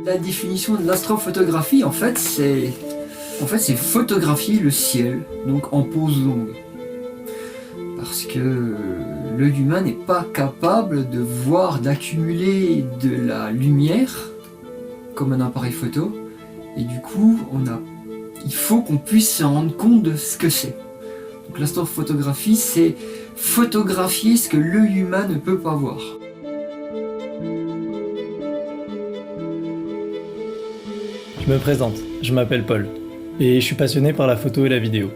La définition de l'astrophotographie, en fait, c'est photographier le ciel, donc en pose longue. Parce que l'œil humain n'est pas capable de voir, d'accumuler de la lumière, comme un appareil photo, et du coup, il faut qu'on puisse se rendre compte de ce que c'est. Donc l'astrophotographie, c'est photographier ce que l'œil humain ne peut pas voir. Je me présente, je m'appelle Paul, et je suis passionné par la photo et la vidéo.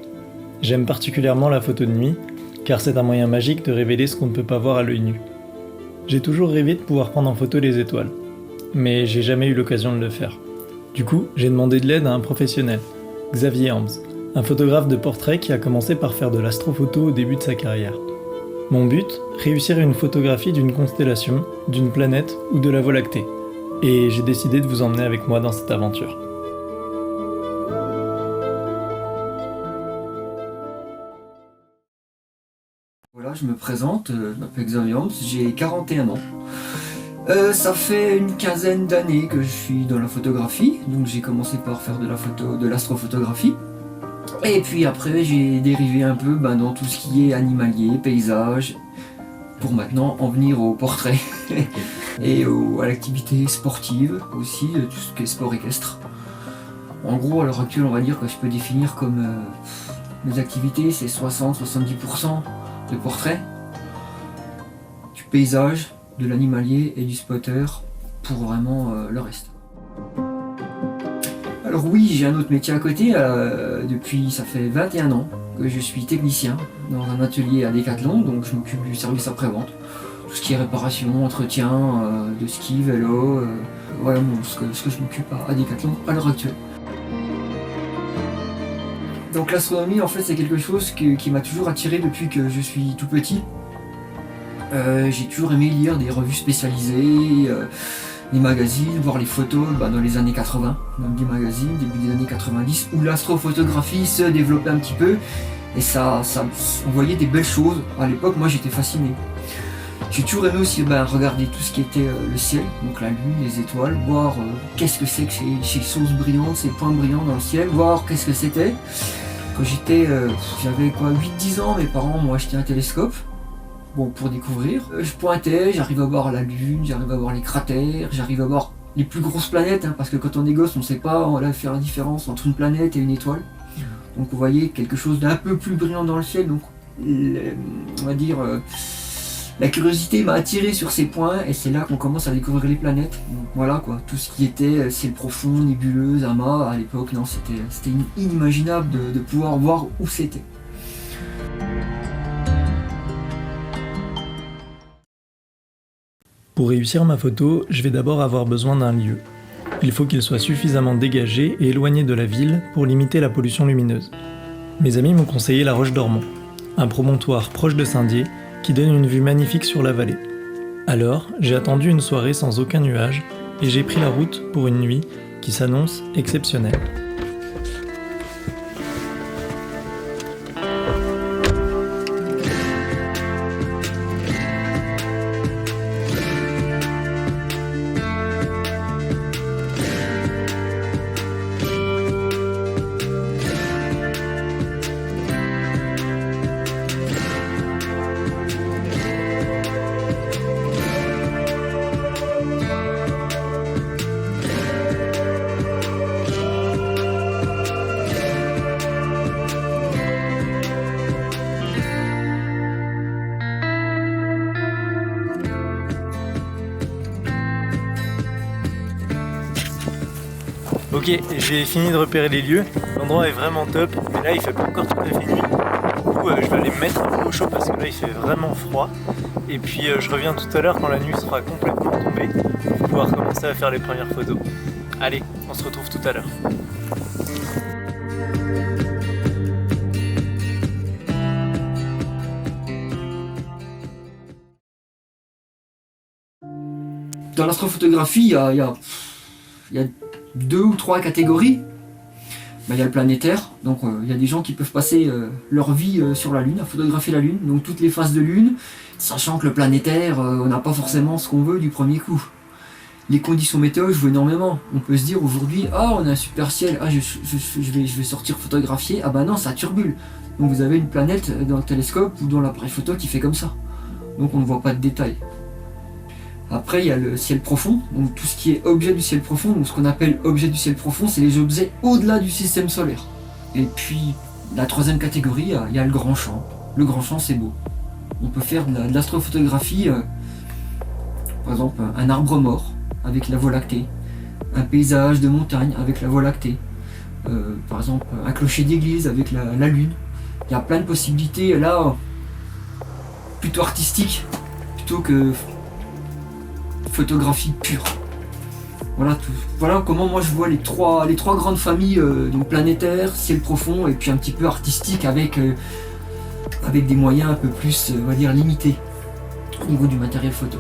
J'aime particulièrement la photo de nuit, car c'est un moyen magique de révéler ce qu'on ne peut pas voir à l'œil nu. J'ai toujours rêvé de pouvoir prendre en photo les étoiles, mais j'ai jamais eu l'occasion de le faire. Du coup, j'ai demandé de l'aide à un professionnel, Xavier Hams, un photographe de portrait qui a commencé par faire de l'astrophoto au début de sa carrière. Mon but, réussir une photographie d'une constellation, d'une planète ou de la Voie lactée. Et j'ai décidé de vous emmener avec moi dans cette aventure. Voilà, je me présente, je m'appelle Xavier Hams, j'ai 41 ans. Ça fait une quinzaine d'années que je suis dans la photographie, donc j'ai commencé par faire de l'astrophotographie. Et puis après j'ai dérivé un peu dans tout ce qui est animalier, paysage, pour maintenant en venir au portrait et à l'activité sportive aussi, tout ce qui est sport équestre. En gros, à l'heure actuelle, on va dire que je peux définir comme mes activités, c'est 60-70% de portrait, du paysage, de l'animalier et du spotter pour vraiment le reste. Alors oui, j'ai un autre métier à côté, ça fait 21 ans que je suis technicien dans un atelier à Decathlon, donc je m'occupe du service après-vente, tout ce qui est réparation, entretien, de ski, vélo, voilà ce que je m'occupe à Decathlon à l'heure actuelle. Donc l'astronomie, en fait, c'est quelque chose qui m'a toujours attiré depuis que je suis tout petit. J'ai toujours aimé lire des revues spécialisées, les magazines, voir les photos dans les années 80, même des magazines, début des années 90, où l'astrophotographie se développait un petit peu, et on voyait des belles choses. À l'époque, moi j'étais fasciné. J'ai toujours aimé aussi regarder tout ce qui était le ciel, donc la lune, les étoiles, voir qu'est-ce que c'est que ces choses brillantes, ces points brillants dans le ciel, voir qu'est-ce que c'était. Quand j'avais 8-10 ans, mes parents m'ont acheté un télescope. Bon, pour découvrir, je pointais, j'arrive à voir la lune, j'arrive à voir les cratères, j'arrive à voir les plus grosses planètes, parce que quand on est gosse, on ne sait pas faire la différence entre une planète et une étoile. Donc on voyait quelque chose d'un peu plus brillant dans le ciel, donc on va dire la curiosité m'a attiré sur ces points, et c'est là qu'on commence à découvrir les planètes. Donc voilà quoi, tout ce qui était ciel profond, nébuleuse, amas, à l'époque, non, c'était inimaginable de pouvoir voir où c'était. Pour réussir ma photo, je vais d'abord avoir besoin d'un lieu. Il faut qu'il soit suffisamment dégagé et éloigné de la ville pour limiter la pollution lumineuse. Mes amis m'ont conseillé la Roche d'Ormont, un promontoire proche de Saint-Dié qui donne une vue magnifique sur la vallée. Alors, j'ai attendu une soirée sans aucun nuage et j'ai pris la route pour une nuit qui s'annonce exceptionnelle. Ok, j'ai fini de repérer les lieux, l'endroit est vraiment top, mais là il fait pas encore tout à fait nuit. Du coup je vais aller me mettre un peu au chaud parce que là il fait vraiment froid. Et puis je reviens tout à l'heure quand la nuit sera complètement tombée pour pouvoir commencer à faire les premières photos. Allez, on se retrouve tout à l'heure. Dans l'astrophotographie, il y a 2 ou 3 catégories. Il y a le planétaire, donc il y a des gens qui peuvent passer leur vie sur la Lune, à photographier la Lune, donc toutes les phases de Lune, sachant que le planétaire, on n'a pas forcément ce qu'on veut du premier coup. Les conditions météo jouent énormément. On peut se dire aujourd'hui, ah on a un super ciel, ah je vais sortir photographier, ah bah non ça turbule. Donc vous avez une planète dans le télescope ou dans l'appareil photo qui fait comme ça. Donc on ne voit pas de détails. Après il y a le ciel profond, donc tout ce qui est objet du ciel profond, donc ce qu'on appelle objet du ciel profond, c'est les objets au-delà du système solaire. Et puis la troisième catégorie, il y a le grand champ. Le grand champ c'est beau. On peut faire de l'astrophotographie, par exemple un arbre mort avec la Voie lactée, un paysage de montagne avec la Voie lactée, par exemple un clocher d'église avec la lune. Il y a plein de possibilités là, plutôt artistiques, plutôt que photographie pure. Voilà comment moi je vois les trois grandes familles, donc planétaire, ciel profond et puis un petit peu artistique avec des moyens un peu plus, on va dire, limités au niveau du matériel photo.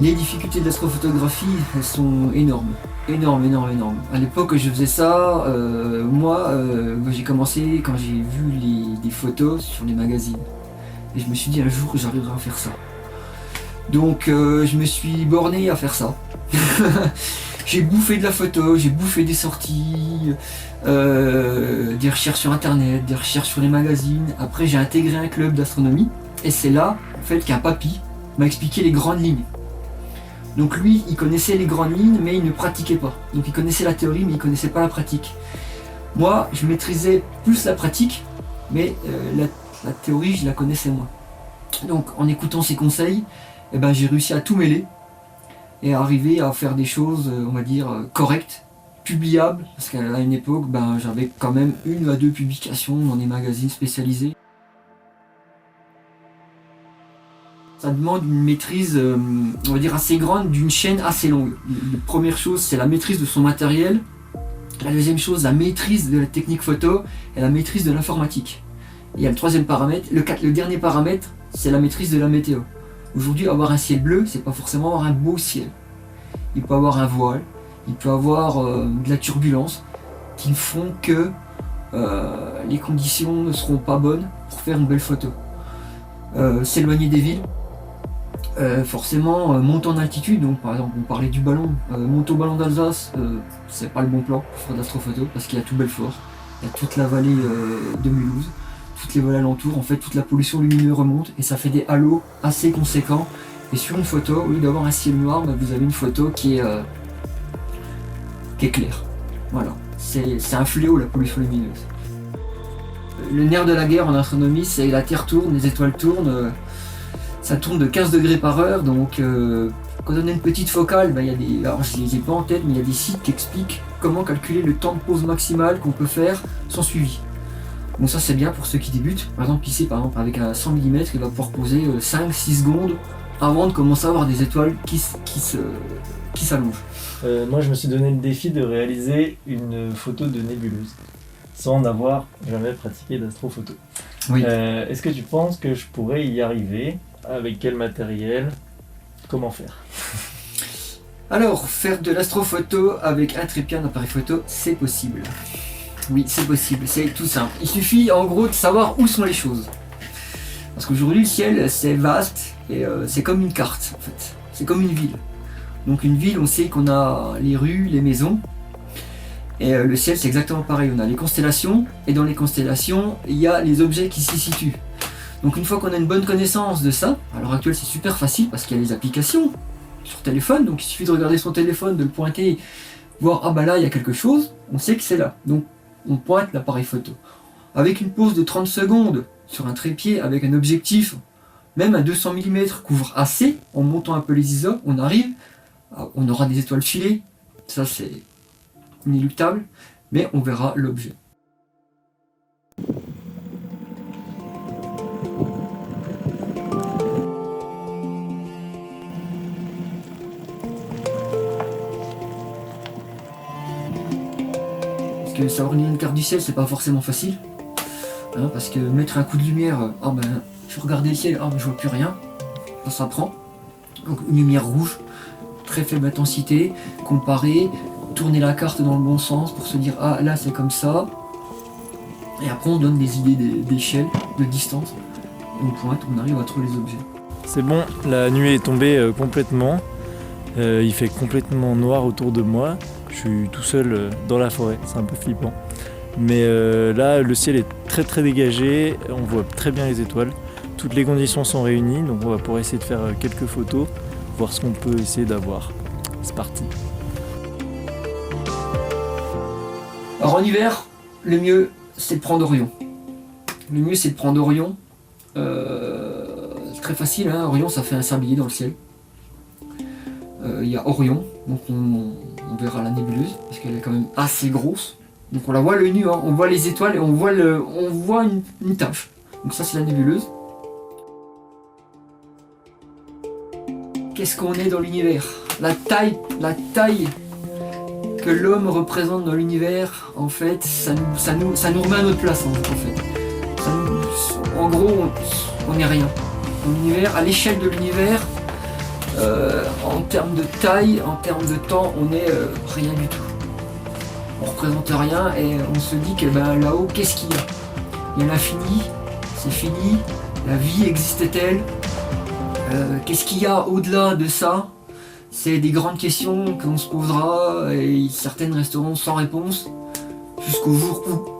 Les difficultés de l'astrophotographie, elles sont énormes. À l'époque je faisais ça, j'ai commencé quand j'ai vu des photos sur les magazines. Et je me suis dit un jour j'arriverai à faire ça. Donc je me suis borné à faire ça. J'ai bouffé de la photo, j'ai bouffé des sorties, des recherches sur internet, des recherches sur les magazines. Après j'ai intégré un club d'astronomie et c'est là en fait qu'un papy m'a expliqué les grandes lignes. Donc lui, il connaissait les grandes lignes, mais il ne pratiquait pas. Donc il connaissait la théorie, mais il ne connaissait pas la pratique. Moi, je maîtrisais plus la pratique, mais la théorie, je la connaissais moins. Donc en écoutant ses conseils, j'ai réussi à tout mêler et à arriver à faire des choses, on va dire, correctes, publiables, parce qu'à une époque, j'avais quand même 1 à 2 publications dans des magazines spécialisés. Ça demande une maîtrise, on va dire, assez grande, d'une chaîne assez longue. La première chose, c'est la maîtrise de son matériel. La deuxième chose, la maîtrise de la technique photo et la maîtrise de l'informatique. Et il y a le troisième paramètre, le dernier paramètre, c'est la maîtrise de la météo. Aujourd'hui, avoir un ciel bleu, c'est pas forcément avoir un beau ciel. Il peut avoir un voile, il peut avoir de la turbulence, qui font que les conditions ne seront pas bonnes pour faire une belle photo. S'éloigner des villes, forcément monter en altitude, donc par exemple on parlait du ballon, monter au ballon d'Alsace, c'est pas le bon plan pour faire de l'astrophoto parce qu'il y a tout Belfort, il y a toute la vallée de Mulhouse, toutes les vallées alentours, en fait toute la pollution lumineuse remonte et ça fait des halos assez conséquents. Et sur une photo, au lieu d'avoir un ciel noir, vous avez une photo qui est claire. Voilà, c'est un fléau la pollution lumineuse. Le nerf de la guerre en astronomie, c'est la Terre tourne, les étoiles tournent, ça tourne de 15 degrés par heure, donc quand on a une petite focale, alors je les ai pas en tête, mais il y a des sites qui expliquent comment calculer le temps de pause maximal qu'on peut faire sans suivi. Donc ça c'est bien pour ceux qui débutent. Par exemple ici, avec un 100 mm, il va pouvoir poser 5-6 secondes avant de commencer à avoir des étoiles qui s'allongent. Moi je me suis donné le défi de réaliser une photo de nébuleuse, sans n'avoir jamais pratiqué d'astrophoto. Oui. Est-ce que tu penses que je pourrais y arriver? Avec quel matériel? Comment faire? Alors, faire de l'astrophoto avec un trépied, un appareil photo, c'est possible. Oui, c'est possible, c'est tout simple. Il suffit en gros de savoir où sont les choses. Parce qu'aujourd'hui, le ciel, c'est vaste et c'est comme une carte en fait. C'est comme une ville. Donc une ville, on sait qu'on a les rues, les maisons. Et le ciel, c'est exactement pareil. On a les constellations et dans les constellations, il y a les objets qui s'y situent. Donc une fois qu'on a une bonne connaissance de ça, à l'heure actuelle c'est super facile parce qu'il y a les applications sur téléphone, donc il suffit de regarder son téléphone, de le pointer, voir là il y a quelque chose, on sait que c'est là. Donc on pointe l'appareil photo. Avec une pause de 30 secondes sur un trépied avec un objectif, même à 200 mm couvre assez, en montant un peu les ISO, on aura des étoiles filées, ça c'est inéluctable, mais on verra l'objet. Savoir lire une carte du ciel, c'est pas forcément facile. Parce que mettre un coup de lumière, je regardais le ciel, je vois plus rien. Ça prend. Donc une lumière rouge, très faible intensité, comparer, tourner la carte dans le bon sens pour se dire là c'est comme ça. Et après on donne des idées d'échelle, de distance. On pointe, on arrive à trouver les objets. C'est bon, la nuit est tombée complètement. Il fait complètement noir autour de moi. Je suis tout seul dans la forêt, c'est un peu flippant. Mais là, le ciel est très très dégagé, on voit très bien les étoiles. Toutes les conditions sont réunies, donc on va pouvoir essayer de faire quelques photos, voir ce qu'on peut essayer d'avoir. C'est parti. Alors en hiver, le mieux c'est de prendre Orion. Le mieux c'est de prendre Orion. C'est très facile, hein. Orion ça fait un sablier dans le ciel. Il y a Orion, donc on verra la nébuleuse, parce qu'elle est quand même assez grosse. Donc on la voit à l'œil nu, hein. On voit les étoiles et on voit une tache. Donc ça c'est la nébuleuse. Qu'est-ce qu'on est dans l'univers? La taille que l'homme représente dans l'univers, en fait, ça nous remet à notre place, en fait. En gros, on n'est rien. Dans l'univers, à l'échelle de l'univers, en termes de taille, en termes de temps, on est rien du tout. On représente rien et on se dit que là-haut, qu'est-ce qu'il y a? Il y a l'infini, c'est fini, la vie existe-t-elle? Qu'est-ce qu'il y a au-delà de ça? C'est des grandes questions qu'on se posera et certaines resteront sans réponse jusqu'au jour où